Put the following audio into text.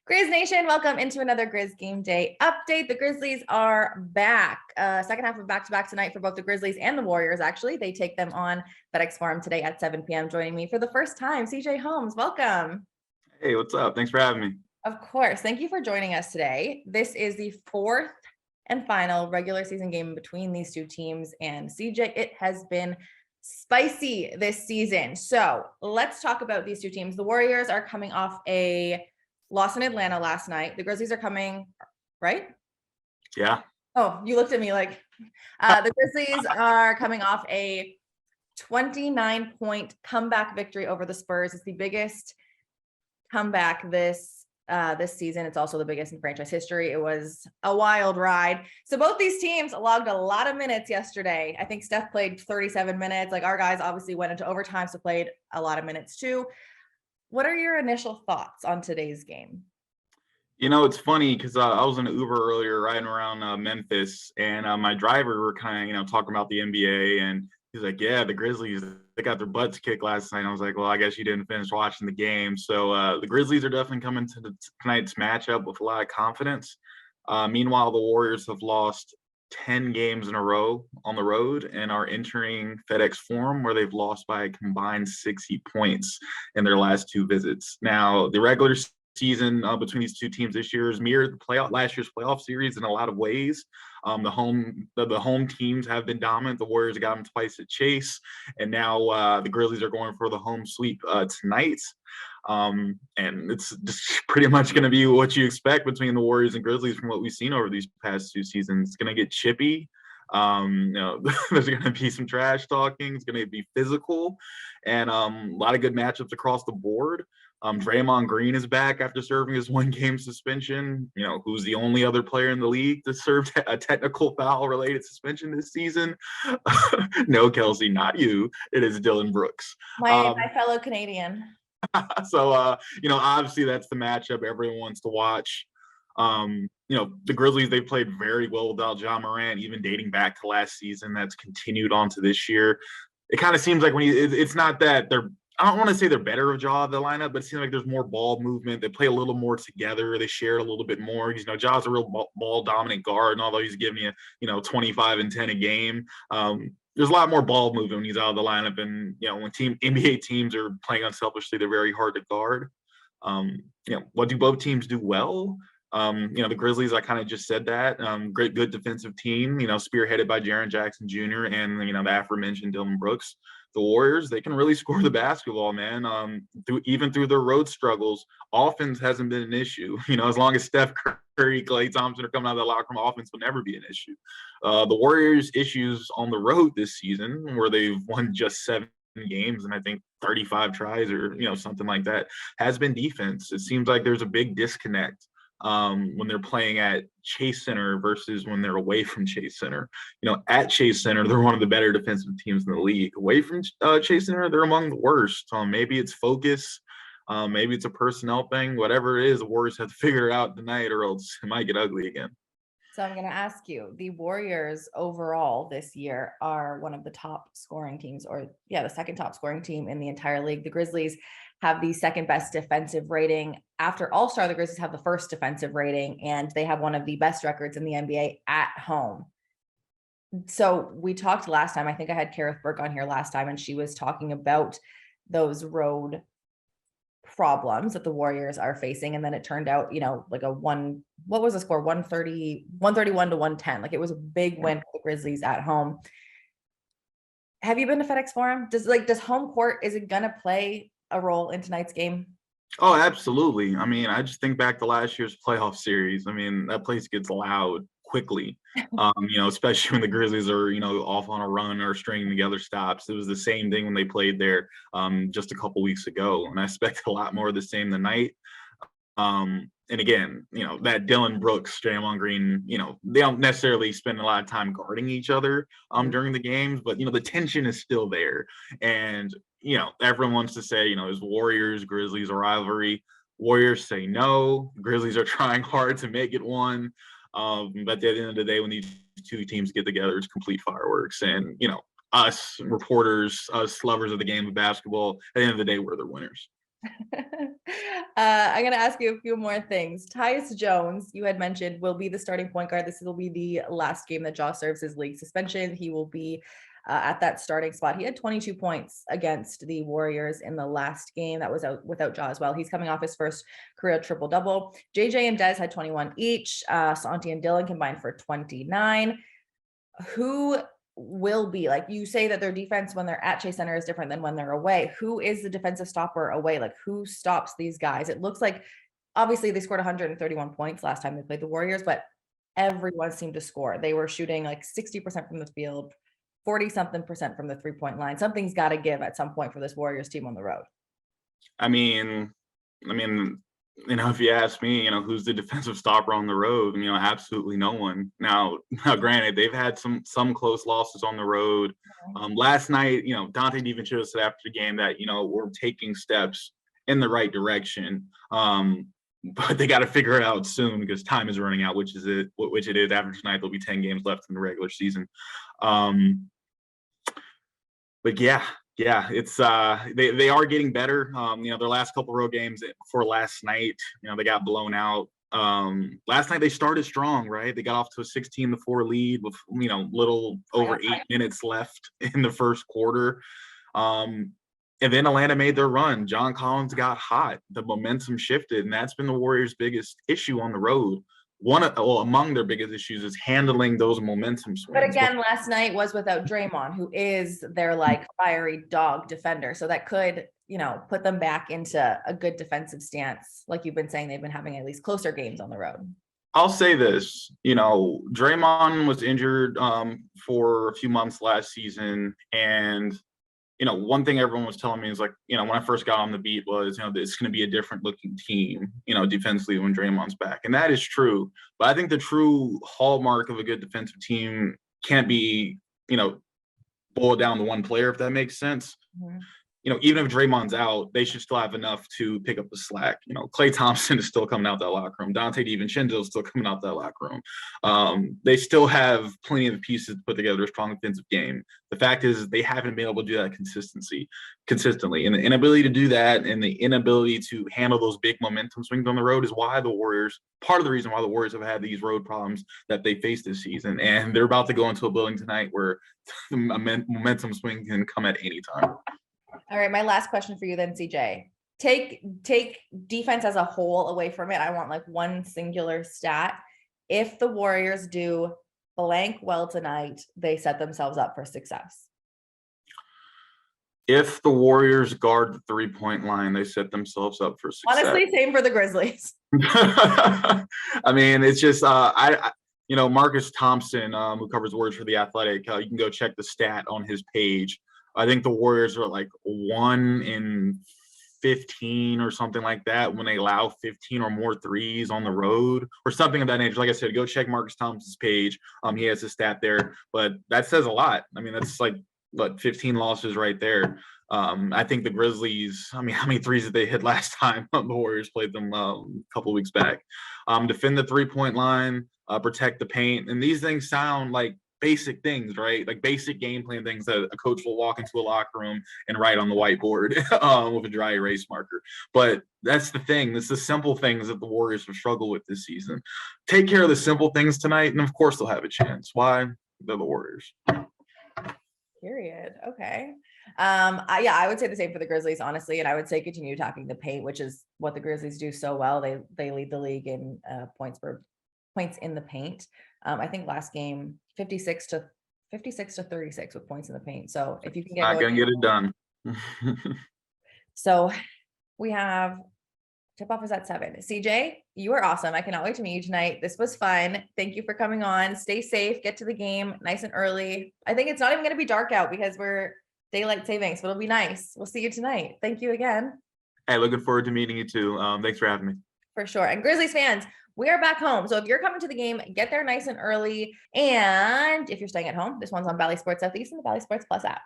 Grizz Nation, welcome into another Grizz Game Day update. The Grizzlies are back. Second half of back-to-back tonight for both the Grizzlies and the Warriors, actually. They take them on FedEx Forum today at 7 p.m. Joining me for the first time, CJ Holmes. Welcome. Hey, what's up? Thanks for having me. Of course. Thank you for joining us today. This is the fourth and final regular season game between these two teams. And CJ, it has been spicy this season. So let's talk about these two teams. The Warriors are coming off a loss in Atlanta last night. The Grizzlies are coming, right? Yeah. Oh, you looked at me like the Grizzlies are coming off a 29-point comeback victory over the Spurs. It's the biggest comeback this season. It's also the biggest in franchise history. It was a wild ride. So both these teams logged a lot of minutes yesterday. I think Steph played 37 minutes. Like, our guys obviously went into overtime, so played a lot of minutes too. What are your initial thoughts on today's game? You know, it's funny because I was in an Uber earlier riding around Memphis, and my driver were kind of, talking about the NBA, and he's like, yeah, the Grizzlies, they got their butts kicked last night. And I was like, well, I guess you didn't finish watching the game. So the Grizzlies are definitely coming to tonight's matchup with a lot of confidence. Meanwhile, the Warriors have lost 10 games in a row on the road and are entering FedEx Forum, where they've lost by a combined 60 points in their last two visits. Now, the regular season between these two teams this year is mirrored last year's playoff series in a lot of ways. The home teams have been dominant. The Warriors got them twice at Chase, and now the Grizzlies are going for the home sweep tonight. And it's just pretty much going to be what you expect between the Warriors and Grizzlies from what we've seen over these past two seasons. It's going to get chippy. There's going to be some trash talking. It's going to be physical, and a lot of good matchups across the board. Draymond Green is back after serving his one-game suspension. Who's the only other player in the league to serve a technical foul-related suspension this season? No, Kelcey, not you. It is Dylan Brooks. My fellow Canadian. So, obviously that's the matchup everyone wants to watch. The Grizzlies, they played very well without Ja Morant, even dating back to last season. That's continued on to this year. It kind of seems like it's not that I don't want to say they're better of Ja, the lineup, but it seems like there's more ball movement. They play a little more together. They share a little bit more. Ja's a real ball dominant guard, and although he's giving you, 25 and 10 a game, there's a lot more ball movement when he's out of the lineup. And, when NBA teams are playing unselfishly, they're very hard to guard. What do both teams do well? The Grizzlies, I kind of just said that. Good defensive team, spearheaded by Jaren Jackson Jr. and, the aforementioned Dylan Brooks. The Warriors, they can really score the basketball, man. Even through their road struggles, offense hasn't been an issue. As long as Steph Curry, Klay Thompson are coming out of the locker room, offense will never be an issue. The Warriors' issues on the road this season, where they've won just 7 games and I think 35 tries or something like that, has been defense. It seems like there's a big disconnect when they're playing at Chase Center versus when they're away from Chase Center. At Chase Center, they're one of the better defensive teams in the league. Away from Chase Center, they're among the worst. Maybe it's focus, maybe it's a personnel thing, whatever it is, the Warriors have to figure it out tonight or else it might get ugly again. So I'm going to ask you, the Warriors overall this year are one of the top scoring teams, the second top scoring team in the entire league. The Grizzlies have the second best defensive rating. After All-Star, the Grizzlies have the first defensive rating, and they have one of the best records in the NBA at home. So we talked last time, I think I had Kareth Burke on here last time, and she was talking about those road problems that the Warriors are facing. And then it turned out, like what was the score? 131 to 110. Like, it was a big win for the Grizzlies at home. Have you been to FedEx Forum? Does home court, is it going to play a role in tonight's game? Oh, absolutely. I just think back to last year's playoff series. That place gets loud quickly, especially when the Grizzlies are, off on a run or stringing together stops. It was the same thing when they played there just a couple weeks ago. And I expect a lot more of the same tonight. And again, that Dylan Brooks, Draymond Green, they don't necessarily spend a lot of time guarding each other during the games, but, the tension is still there. And, everyone wants to say, is Warriors, Grizzlies, a rivalry. Warriors say no. Grizzlies are trying hard to make it one. But at the end of the day, when these two teams get together, it's complete fireworks. And, us reporters, us lovers of the game of basketball, at the end of the day, we're the winners. I'm going to ask you a few more things. Tyus Jones, you had mentioned, will be the starting point guard. This will be the last game that Jaw serves his league suspension. He will be at that starting spot. He had 22 points against the Warriors in the last game. That was out without Jaw as well. He's coming off his first career triple-double. JJ and Dez had 21 each. Santi and Dylan combined for 29. Who will be, like you say that their defense when they're at Chase Center is different than when they're away. Who is the defensive stopper away? Like who stops these guys? It looks like obviously they scored 131 points last time they played the Warriors, but everyone seemed to score. They were shooting like 60% from the field, 40-something% from the 3-point line. Something's got to give at some point for this Warriors team on the road. I mean, if you ask me, who's the defensive stopper on the road, absolutely no one. Now, granted, they've had some close losses on the road. Last night, Dante DiVincenzo said after the game that, we're taking steps in the right direction. But they got to figure it out soon because time is running out, which it is. After tonight, there'll be 10 games left in the regular season. But yeah, it's they are getting better. Their last couple road games before last night, they got blown out. Last night they started strong, right? They got off to a 16-4 lead with little over 8 minutes left in the first quarter. And then Atlanta made their run. John Collins got hot. The momentum shifted, and that's been the Warriors' biggest issue on the road. Among their biggest issues is handling those momentum swings. But again, last night was without Draymond, who is their like fiery dog defender. So that could, put them back into a good defensive stance. Like you've been saying, they've been having at least closer games on the road. I'll say this, Draymond was injured for a few months last season. And, one thing everyone was telling me is like, when I first got on the beat was, it's going to be a different looking team, defensively when Draymond's back. And that is true. But I think the true hallmark of a good defensive team can't be, boiled down to one player, if that makes sense. Mm-hmm. Even if Draymond's out, they should still have enough to pick up the slack. Klay Thompson is still coming out that locker room. Dante DiVincenzo is still coming out that locker room. They still have plenty of pieces to put together a strong defensive game. The fact is they haven't been able to do that consistently. And the inability to do that and the inability to handle those big momentum swings on the road is why part of the reason why the Warriors have had these road problems that they face this season. And they're about to go into a building tonight where the momentum swing can come at any time. All right, my last question for you then, CJ. Take defense as a whole away from it. I want like one singular stat. If the Warriors do blank well tonight, they set themselves up for success. If the Warriors guard the 3-point line, they set themselves up for success. Honestly, same for the Grizzlies. I mean, it's just Marcus Thompson, who covers Warriors for The Athletic, you can go check the stat on his page. I think the Warriors are like 1 in 15 or something like that when they allow 15 or more threes on the road or something of that nature. Like I said, go check Marcus Thompson's page. He has a stat there, but that says a lot. I mean, that's like 15 losses right there. I think the Grizzlies, how many threes did they hit last time the Warriors played them a couple of weeks back? Defend the 3-point line, protect the paint. And these things sound like basic things, right? Like basic game plan things that a coach will walk into a locker room and write on the whiteboard with a dry erase marker. But that's the thing. It's the simple things that the Warriors have struggled with this season. Take care of the simple things tonight, and of course they'll have a chance. Why? They're the Warriors. Period. Okay. I would say the same for the Grizzlies, honestly, and I would say continue attacking the paint, which is what the Grizzlies do so well. They lead the league in points in the paint. I think last game 56 to 36 with points in the paint. So if you can get not gonna get it done. So we have tip-off is at 7. CJ, you are awesome. I cannot wait to meet you tonight. This was fun. Thank you for coming on. Stay safe. Get to the game nice and early. I think it's not even going to be dark out because we're daylight savings, but it'll be nice. We'll see you tonight. Thank you again. Hey, looking forward to meeting you too. Thanks for having me. For sure. And Grizzlies fans, we are back home. So if you're coming to the game, get there nice and early. And if you're staying at home, this one's on Bally Sports Southeast and the Bally Sports Plus app.